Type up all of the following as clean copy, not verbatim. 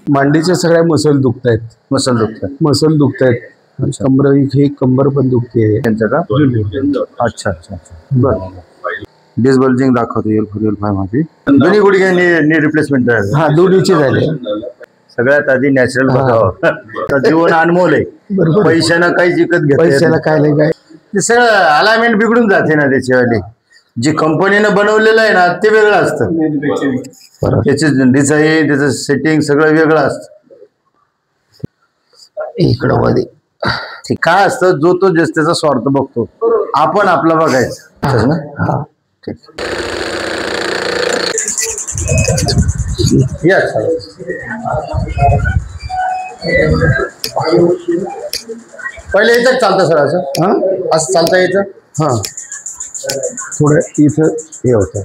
मांडीचे सगळ्या muscle दुखतायत. Muscle दुखतायत. हे कंबर पण दुखते त्यांचं का? अच्छा अच्छा अच्छा बरं. डिसबल्जिंग दाखवतो L4 L5 मध्ये दोन्ही गुडघे नी रिप्लेसमेंट आहे. हा दोन्हीचे झाले. सगळ्यात आधी नॅचरल बघावं. जीवन अनमोल आहे. पैशानं काही जिकत घेत पैशाला काय नाही काय ते सगळं अलाइनमेंट बिघडून जाते ना त्याच्यावाली. जे कंपनीनं बनवलेलं आहे ना ते वेगळं असतं. त्याचे डिझाईन त्याचं सेटिंग सगळं वेगळं असतं. इकडं मध्ये ते काय असतं जो तो त्याचा स्वार्थ बघतो. आपण आपला बघायचं ना. हा ठीक या पहिले यायचं चालतं सर असं असं चालतं यायचं. हा थोडं इथं हे होतं.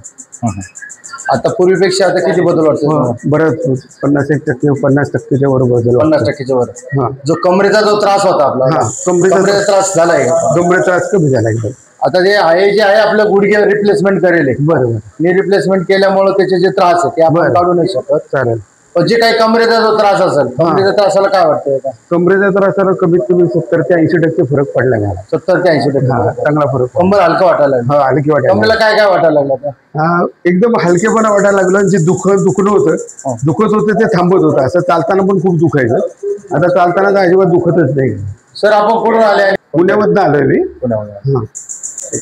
आता पूर्वीपेक्षा आता किती बदल वाटतो? बरंच 50% 50%च्या वर बदल. 50%च्या वर. हा जो कमरेचा जो त्रास होता आपला कमरेचा त्रास झालाय. कमरेचा त्रास कमी झाला एकदम. आता जे आहे आपलं गुडघे रिप्लेसमेंट करेल. बरोबर. नी रिप्लेसमेंट केल्यामुळे त्याचे जे त्रास आहे ते आपण काढू नाही शकत. चालेल. पण जे काही कमरेचा जो त्रास असेल कमरेच्या त्रासाला काय वाटतं? कमरेचा त्रासाला कमीत कमी 70 ते 80% फरक पडला मला. 70 ते 80%. चांगला फरक. कंबर हलकं वाटायला लागलं. हा हलकी वाटायला. कमरेला काय काय वाटायला लागलं? हा एकदम हलकेपणा वाटायला लागलं. जे दुखणं होतं ते थांबत होतं. असं चालताना पण खूप दुखायचं. आता चालताना तर अजिबात दुखतच नाही. सर आपण कुठून आले? पुण्यामधनं आलोय मी. पुण्यामध्ये.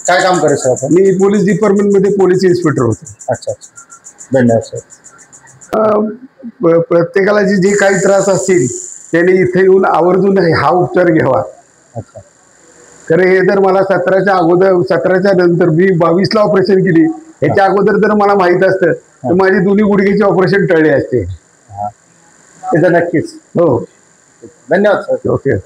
काय काम करायचं सर आपण? मी पोलीस डिपार्टमेंट मध्ये पोलीस इन्स्पेक्टर होतो. अच्छा अच्छा धन्यवाद सर. प्रत्येकाला जे काही त्रास असतील त्याने इथे येऊन आवर्जून हा उपचार घ्यावा. अच्छा. खरं हे जर मला 17च्या नंतर मी 22ला ऑपरेशन केली. ह्याच्या अगोदर जर मला माहित असतं तर माझी दोन्ही गुडघ्याचे ऑपरेशन टळले असते. त्याचं नक्कीच. हो धन्यवाद सर. ओके.